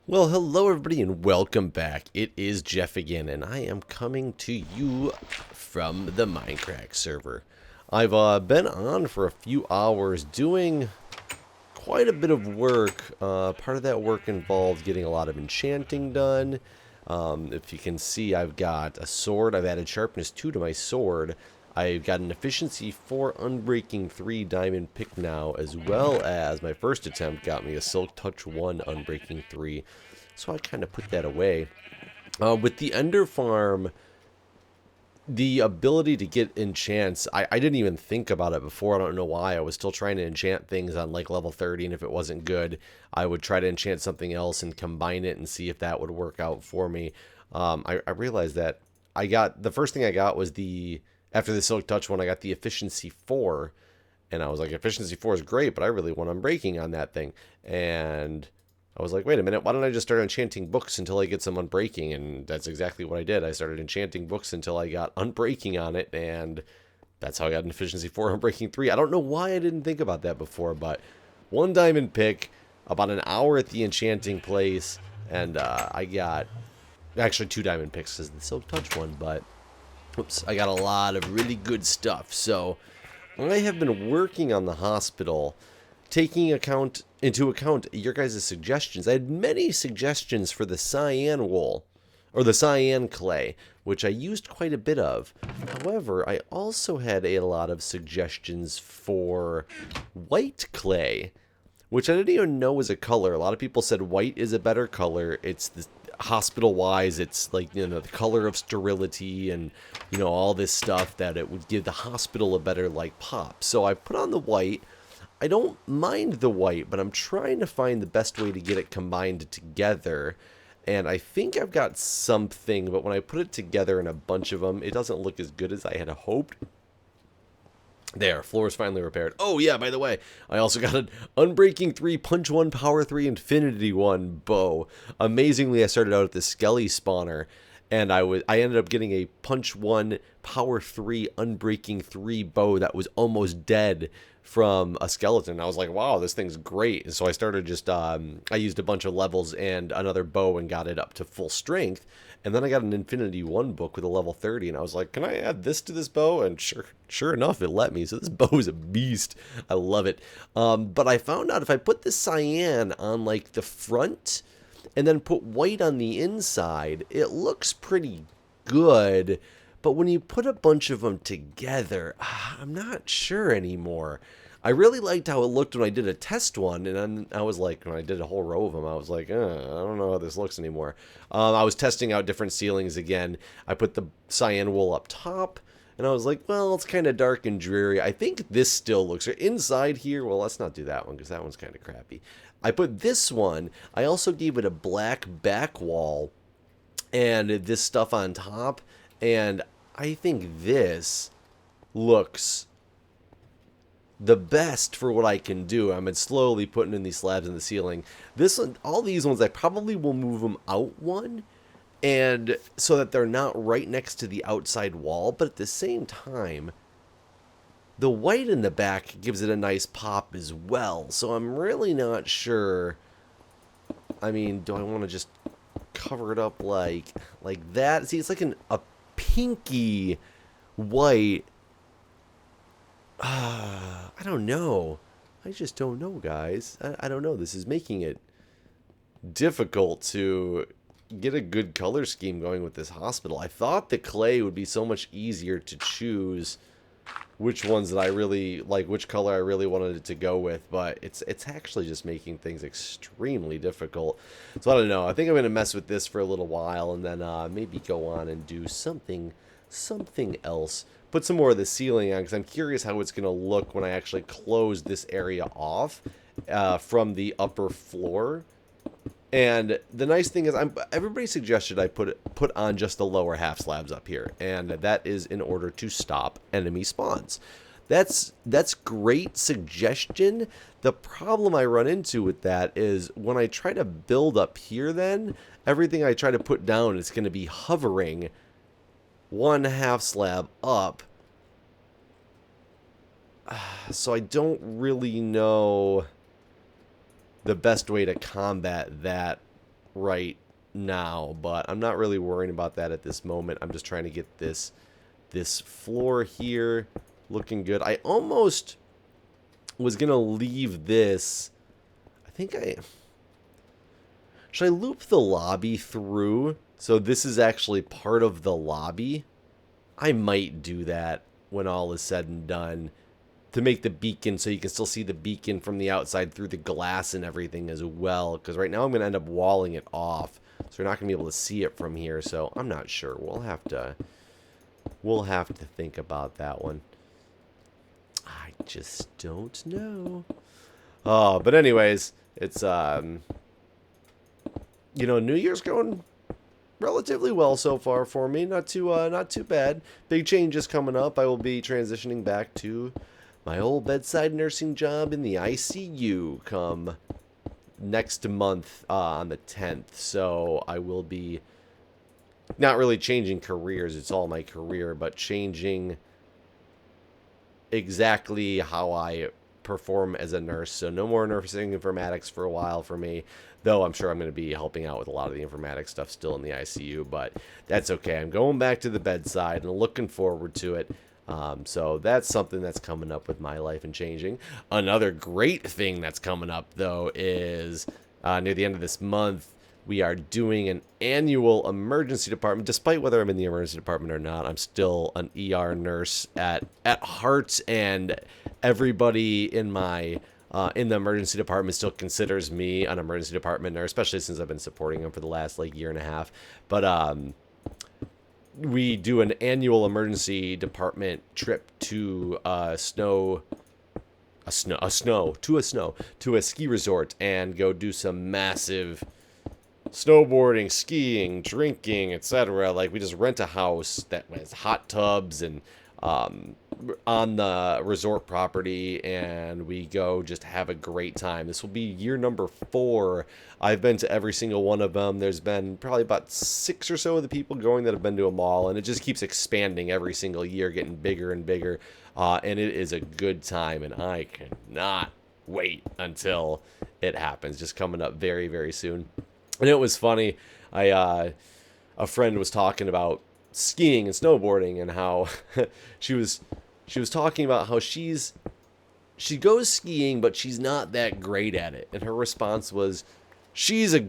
Well, hello everybody and welcome back. It is Jeff again, and I am coming to you from the Mindcrack server. I've been on for a few hours doing quite a bit of work. Part of that work involved getting a lot of enchanting done. If you can see, I've got a sword. I've added sharpness 2 to my sword. I've got an efficiency 4 unbreaking 3 diamond pick now, as well as my first attempt got me a silk touch 1 unbreaking 3. So I kind of put that away. With the ender farm, the ability to get enchants, I didn't even think about it before. I don't know why. I was still trying to enchant things on like level 30, and if it wasn't good, I would try to enchant something else and combine it and see if that would work out for me. I realized that the first thing I got was after the Silk Touch one, I got the Efficiency 4, and I was like, Efficiency 4 is great, but I really want Unbreaking on that thing. And I was like, wait a minute, why don't I just start enchanting books until I get some Unbreaking? And that's exactly what I did. I started enchanting books until I got Unbreaking on it, and that's how I got an Efficiency 4 Unbreaking 3. I don't know why I didn't think about that before, but 1 diamond pick, about an hour at the enchanting place, and I got actually 2 diamond picks because the Silk Touch one, but oops, I got a lot of really good stuff. So I have been working on the hospital, taking into account your guys' suggestions. I had many suggestions for the cyan wool, or the cyan clay, which I used quite a bit of. However, I also had a lot of suggestions for white clay, which I didn't even know was a color. A lot of people said white is a better color. It's the hospital-wise, it's like, the color of sterility and, all this stuff that it would give the hospital a better, like, pop. So I put on the white. I don't mind the white, but I'm trying to find the best way to get it combined together. And I think I've got something, but when I put it together in a bunch of them, it doesn't look as good as I had hoped. There, floor is finally repaired. Oh yeah, by the way, I also got an Unbreaking 3, Punch 1, Power 3, Infinity 1 bow. Amazingly, I started out at the Skelly spawner, and I ended up getting a Punch 1, Power 3, Unbreaking 3 bow that was almost dead from a skeleton. I was like, wow, this thing's great. And so I started just, I used a bunch of levels and another bow and got it up to full strength. And then I got an Infinity 1 book with a level 30, and I was like, can I add this to this bow? And sure enough, it let me. So this bow is a beast. I love it. But I found out if I put the cyan on like the front and then put white on the inside, it looks pretty good. But when you put a bunch of them together, I'm not sure anymore. I really liked how it looked when I did a test one, and then I was like, when I did a whole row of them, I was like, I don't know how this looks anymore. I was testing out different ceilings again. I put the cyan wool up top, and I was like, well, it's kind of dark and dreary. I think this still looks right. Inside here, well, let's not do that one, because that one's kind of crappy. I put this one, I also gave it a black back wall, and this stuff on top, and I think this looks the best for what I can do. I've been slowly putting in these slabs in the ceiling. This one, all these ones, I probably will move them out one, and so that they're not right next to the outside wall, but at the same time, the white in the back gives it a nice pop as well. So I'm really not sure. I mean, do I want to just cover it up like that? See, it's like a pinky white. I don't know. I just don't know, guys. I don't know. This is making it difficult to get a good color scheme going with this hospital. I thought the clay would be so much easier to choose which ones that I really like, which color I really wanted it to go with, but it's actually just making things extremely difficult. So I don't know. I think I'm going to mess with this for a little while and then maybe go on and do something else. Put some more of the ceiling on because I'm curious how it's going to look when I actually close this area off from the upper floor. And the nice thing is, everybody suggested I put on just the lower half slabs up here, and that is in order to stop enemy spawns. That's great suggestion. The problem I run into with that is when I try to build up here, then everything I try to put down is going to be hovering 1/2 slab up. So I don't really know the best way to combat that right now, but I'm not really worrying about that at this moment. I'm just trying to get this floor here looking good. I almost was gonna leave this. Should I loop the lobby through so this is actually part of the lobby? I might do that when all is said and done, to make the beacon so you can still see the beacon from the outside through the glass and everything as well, because right now I'm going to end up walling it off, so you're not going to be able to see it from here. So I'm not sure. We'll have to think about that one. I just don't know. Oh, but anyways, it's New Year's going relatively well so far for me. Not too bad. Big changes coming up. I will be transitioning back to my old bedside nursing job in the ICU come next month on the 10th. So I will be not really changing careers. It's all my career, but changing exactly how I perform as a nurse. So no more nursing informatics for a while for me, though I'm sure I'm going to be helping out with a lot of the informatics stuff still in the ICU, but that's okay. I'm going back to the bedside and looking forward to it. So that's something that's coming up with my life and changing. Another great thing that's coming up, though, is near the end of this month, we are doing an annual emergency department. Despite whether I'm in the emergency department or not, I'm still an ER nurse at heart, and everybody in my in the emergency department still considers me an emergency department nurse, especially since I've been supporting them for the last year and a half. But we do an annual emergency department trip to a ski resort and go do some massive snowboarding, skiing, drinking, etc. Like, we just rent a house that has hot tubs and on the resort property, and we go just have a great time. This will be year number 4. I've been to every single one of them. There's been probably about 6 or so of the people going that have been to them all, and it just keeps expanding every single year, getting bigger and bigger, and it is a good time, and I cannot wait until it happens. Just coming up very, very soon. And it was funny. A friend was talking about skiing and snowboarding, and how she was talking about how she goes skiing, but she's not that great at it. And her response was, she's a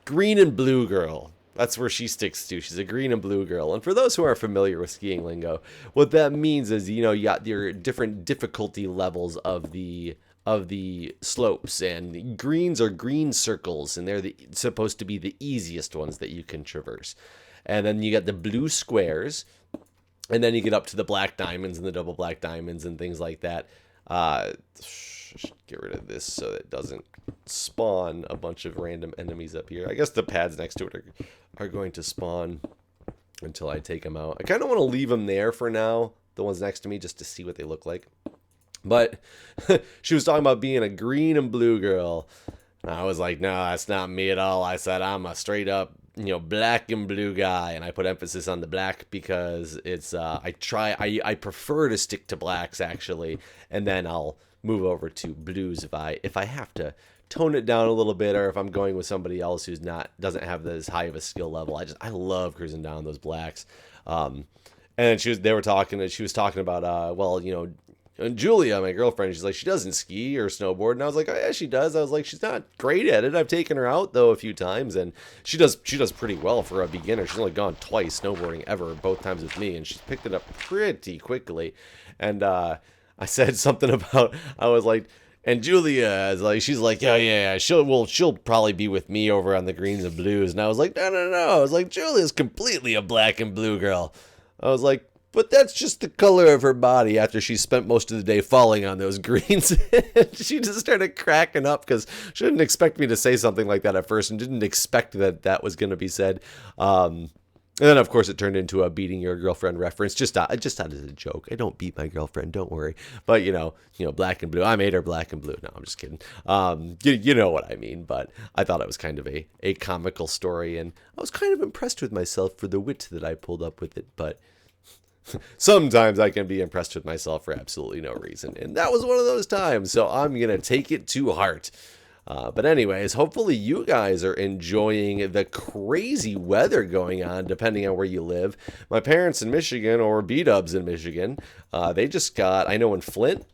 green and blue girl. That's where she sticks to. She's a green and blue girl. And for those who are familiar with skiing lingo, what that means is, you got your different difficulty levels of the slopes, and greens are green circles, and they're supposed to be the easiest ones that you can traverse. And then you got the blue squares, and then you get up to the black diamonds and the double black diamonds and things like that. Get rid of this so that it doesn't spawn a bunch of random enemies up here. I guess the pads next to it are going to spawn until I take them out. I kind of want to leave them there for now, the ones next to me, just to see what they look like. But she was talking about being a green and blue girl. And I was like, no, that's not me at all. I said, I'm a straight up, black and blue guy. And I put emphasis on the black because it's, I prefer to stick to blacks, actually. And then I'll move over to blues if I have to tone it down a little bit, or if I'm going with somebody else who's doesn't have as high of a skill level. I love cruising down those blacks. And she was talking about, Julia, my girlfriend, she's like, she doesn't ski or snowboard. And I was like, oh yeah, she does. I was like, she's not great at it. I've taken her out though a few times, and she does pretty well for a beginner. She's only gone twice snowboarding ever, both times with me, and she's picked it up pretty quickly. And I said something about, I was like, and Julia is like, she's like, yeah, she'll probably be with me over on the greens and blues. And I was like, no. I was like, Julia's completely a black and blue girl. I was like, but that's just the color of her body after she spent most of the day falling on those greens. She just started cracking up because she didn't expect me to say something like that at first, and didn't expect that was going to be said. And then, of course, it turned into a beating your girlfriend reference, just out as a joke. I don't beat my girlfriend, don't worry. But, black and blue. I made her black and blue. No, I'm just kidding. You know what I mean. But I thought it was kind of a comical story, and I was kind of impressed with myself for the wit that I pulled up with it. But sometimes I can be impressed with myself for absolutely no reason. And that was one of those times. So I'm going to take it to heart. But anyways, hopefully you guys are enjoying the crazy weather going on, depending on where you live. My parents in Michigan, or B-dubs in Michigan, they just got, I know in Flint,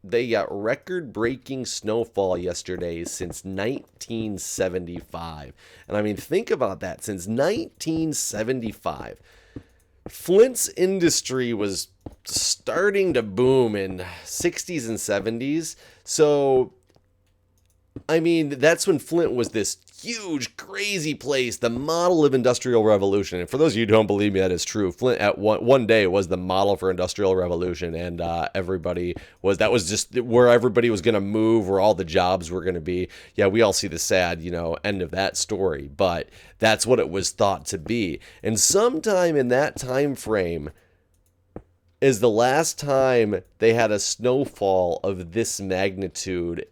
they got record-breaking snowfall yesterday since 1975. And I mean, think about that. Since 1975, Flint's industry was starting to boom in 60s and 70s. So I mean, that's when Flint was this huge, crazy place, the model of industrial revolution. And for those of you who don't believe me, that is true. Flint at one day was the model for industrial revolution, and that was just where everybody was going to move, where all the jobs were going to be. Yeah, we all see the sad, end of that story, but that's what it was thought to be. And sometime in that time frame is the last time they had a snowfall of this magnitude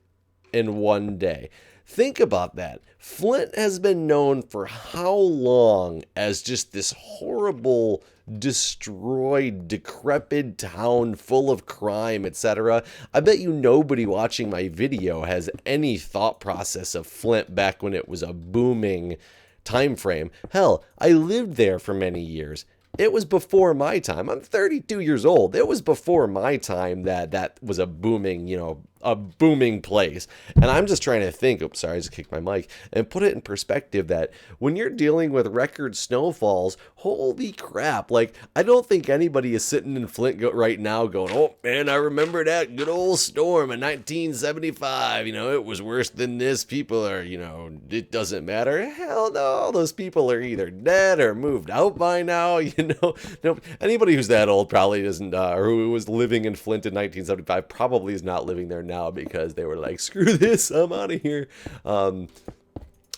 in one day. Think about that. Flint has been known for how long as just this horrible, destroyed, decrepit town full of crime, etc. I bet you nobody watching my video has any thought process of Flint back when it was a booming time frame. Hell, I lived there for many years. It was before my time. I'm 32 years old. It was before my time that was a booming, a booming place. And I'm just trying to think, oops, sorry, I just kicked my mic, and put it in perspective that when you're dealing with record snowfalls, holy crap. Like, I don't think anybody is sitting in Flint right now going, oh man, I remember that good old storm in 1975. It was worse than this. People are, it doesn't matter. Hell no, those people are either dead or moved out by now. No, anybody who's that old probably doesn't, or who was living in Flint in 1975 probably is not living there now because they were like, screw this, I'm out of here. I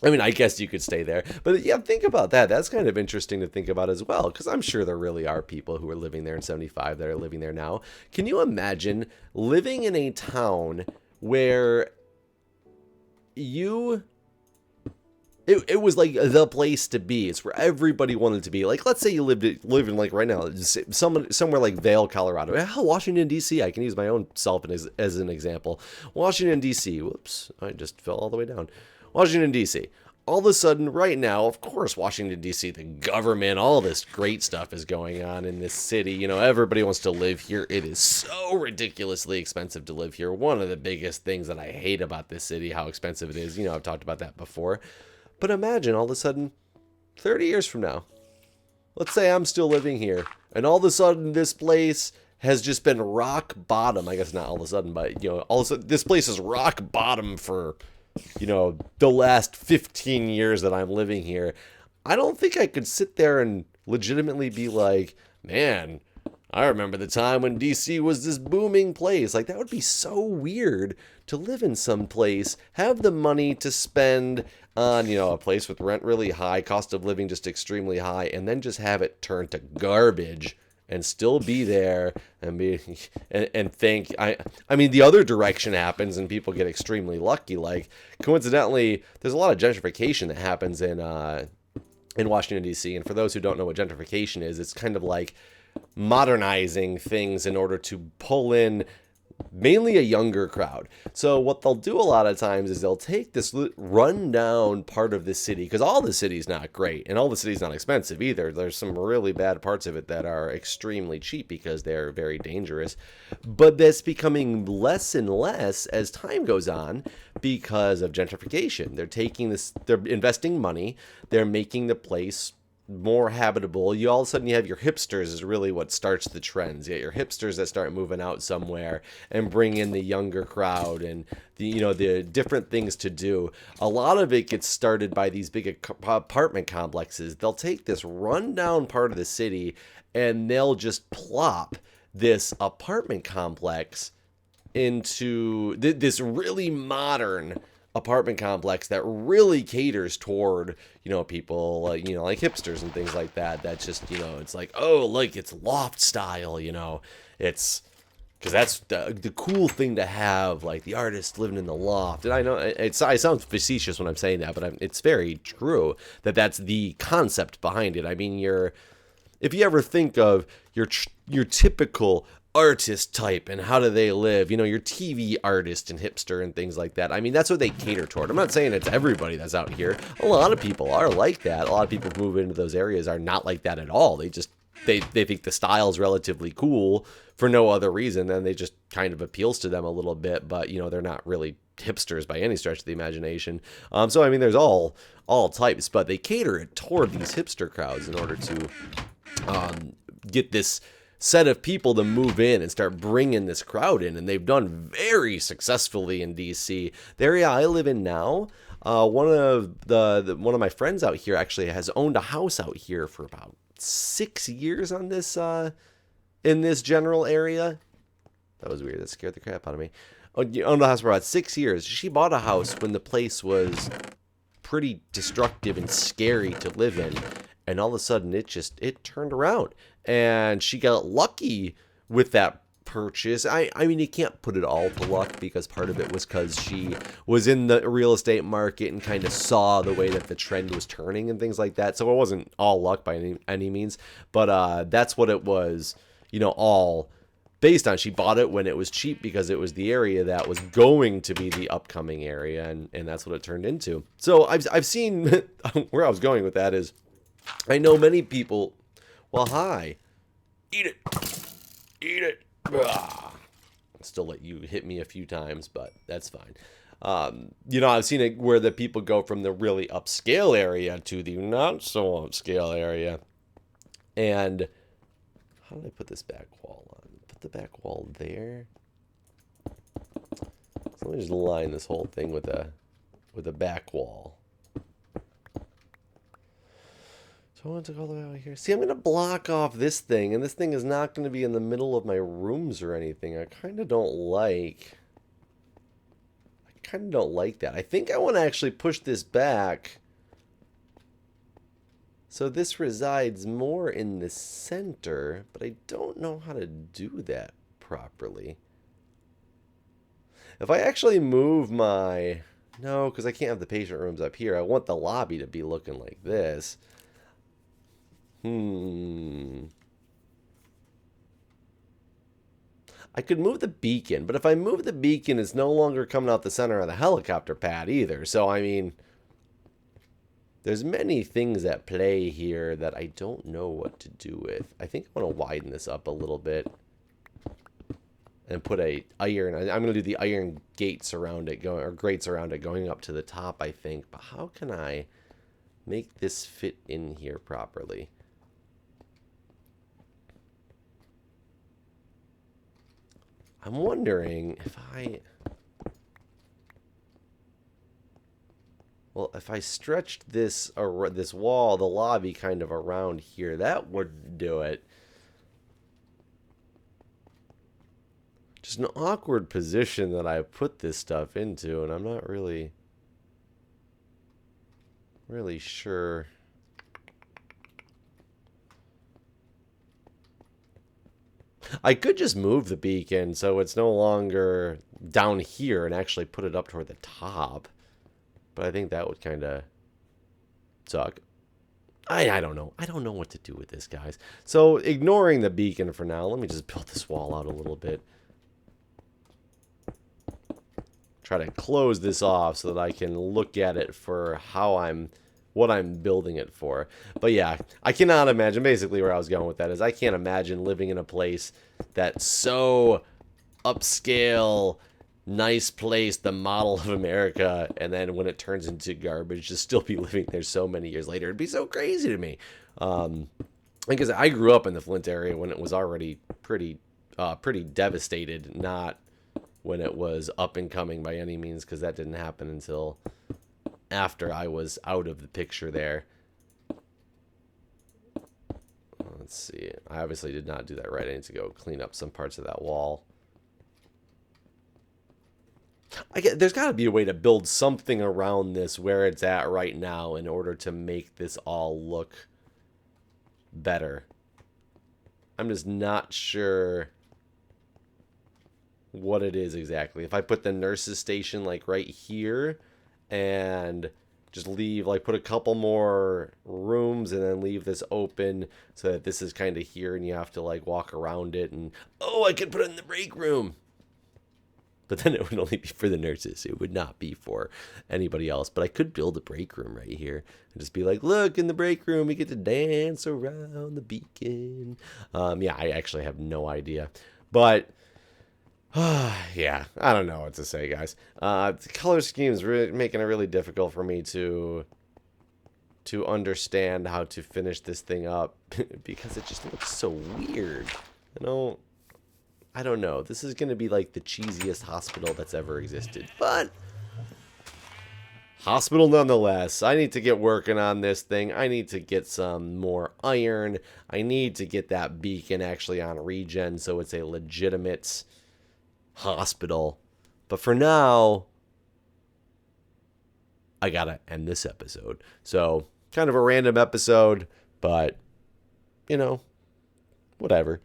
mean, I guess you could stay there. But yeah, think about that. That's kind of interesting to think about as well, because I'm sure there really are people who were living there in 75 that are living there now. Can you imagine living in a town where it was like the place to be? It's where everybody wanted to be. Like, let's say you live in, like, right now, somewhere like Vail, Colorado. Hell, Washington, D.C. I can use my own self as an example. Washington, D.C. Whoops, I just fell all the way down. Washington, D.C. All of a sudden, right now, of course, Washington, D.C., the government, all this great stuff is going on in this city. Everybody wants to live here. It is so ridiculously expensive to live here. One of the biggest things that I hate about this city, how expensive it is. I've talked about that before. But imagine all of a sudden, 30 years from now, let's say I'm still living here, and all of a sudden this place has just been rock bottom. I guess not all of a sudden, but, all of a sudden this place is rock bottom for, the last 15 years that I'm living here. I don't think I could sit there and legitimately be like, man, I remember the time when DC was this booming place. Like, that would be so weird to live in some place, have the money to spend on, a place with rent really high, cost of living just extremely high, and then just have it turn to garbage and still be there and think. I mean, the other direction happens and people get extremely lucky. Like, coincidentally, there's a lot of gentrification that happens in Washington, D.C. And for those who don't know what gentrification is, it's kind of like modernizing things in order to pull in mainly a younger crowd. So what they'll do a lot of times is they'll take this rundown part of the city, because all the city's not great and all the city's not expensive either. There's some really bad parts of it that are extremely cheap because they're very dangerous. But that's becoming less and less as time goes on because of gentrification. They're investing money, they're making the place more habitable. All of a sudden you have your hipsters is really what starts the trends. You get your hipsters that start moving out somewhere and bring in the younger crowd and the different things to do. A lot of it gets started by these big apartment complexes. They'll take this rundown part of the city and they'll just plop this apartment complex into this really modern apartment complex that really caters toward, people, like hipsters and things like that. That's just, it's like, oh, like, it's loft style, it's because that's the cool thing to have, like the artist living in the loft. And I know I sound facetious when I'm saying that, but it's very true that's the concept behind it. I mean, if you ever think of your typical artist type and how do they live, you know, your TV artist and hipster and things like that. I mean, that's what they cater toward. I'm not saying it's everybody that's out here. A lot of people are like that. A lot of people who move into those areas are not like that at all. They just, they think the style's relatively cool for no other reason, and they just kind of appeals to them a little bit, but, you know, they're not really hipsters by any stretch of the imagination. So, I mean, there's all types, but they cater it toward these hipster crowds in order to get this set of people to move in and start bringing this crowd in, and they've done very successfully in DC. The area I live in now, one of my friends out here actually has owned a house out here for about 6 years on this in this general area. That was weird. That scared the crap out of me. Owned a house for about 6 years. She bought a house when the place was pretty destructive and scary to live in, and all of a sudden it turned around, and she got lucky with that purchase. I mean, you can't put it all to luck, because part of it was because she was in the real estate market and kind of saw the way that the trend was turning and things like that. So it wasn't all luck by any means, but that's what it was, you know, all based on. She bought it when it was cheap because it was the area that was going to be the upcoming area, and that's what it turned into. So I've seen where I was going with that is, I know many people. Well, hi. Eat it. Eat it. I'll still let you hit me a few times, but that's fine. You know, I've seen it where the people go from the really upscale area to the not so upscale area. And how do I put this back wall on? Put the back wall there. So let me just line this whole thing with a back wall. I want to go all the way out here. See, I'm going to block off this thing, and this thing is not going to be in the middle of my rooms or anything. I kind of don't like that. I think I want to actually push this back so this resides more in the center, but I don't know how to do that properly. If I actually move my... No, because I can't have the patient rooms up here. I want the lobby to be looking like this. I could move the beacon, but if I move the beacon, it's no longer coming out the center of the helicopter pad either. So, I mean, there's many things at play here that I don't know what to do with. I think I want to widen this up a little bit and put a iron. I'm going to do the iron gates around it, grates around it, going up to the top, I think. But how can I make this fit in here properly? I'm wondering if if I stretched this wall, the lobby kind of around here, that would do it. Just an awkward position that I put this stuff into, and I'm not really sure. I could just move the beacon so it's no longer down here and actually put it up toward the top. But I think that would kind of suck. I don't know. I don't know what to do with this, guys. So ignoring the beacon for now, let me just build this wall out a little bit. Try to close this off so that I can look at it for what I'm building it for. But yeah, I cannot imagine, basically where I was going with that is, I can't imagine living in a place that's so upscale, nice place, the model of America, and then when it turns into garbage, to still be living there so many years later. It'd be so crazy to me. Because I grew up in the Flint area when it was already pretty devastated, not when it was up and coming by any means, because that didn't happen until after I was out of the picture there. Let's see. I obviously did not do that right. I need to go clean up some parts of that wall. There's got to be a way to build something around this where it's at right now in order to make this all look better. I'm just not sure what it is exactly. If I put the nurse's station like right here and just leave, like put a couple more rooms and then leave this open so that this is kind of here and you have to like walk around it and, oh, I could put it in the break room. But then it would only be for the nurses. It would not be for anybody else. But I could build a break room right here and just be like, look, in the break room, we get to dance around the beacon. Yeah, I actually have no idea. But, yeah, I don't know what to say, guys. The color scheme is really making it really difficult for me to understand how to finish this thing up because it just looks so weird. I don't know. This is going to be like the cheesiest hospital that's ever existed. But hospital nonetheless. I need to get working on this thing. I need to get some more iron. I need to get that beacon actually on regen so it's a legitimate hospital. But for now, I got to end this episode. So kind of a random episode, but, you know, whatever.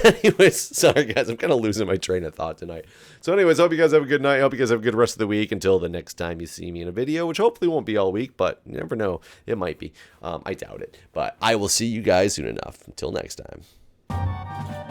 Anyways, sorry guys, I'm kind of losing my train of thought tonight. So anyways, hope you guys have a good night. Hope you guys have a good rest of the week until the next time you see me in a video, which hopefully won't be all week, but you never know. It might be. I doubt it. But I will see you guys soon enough. Until next time.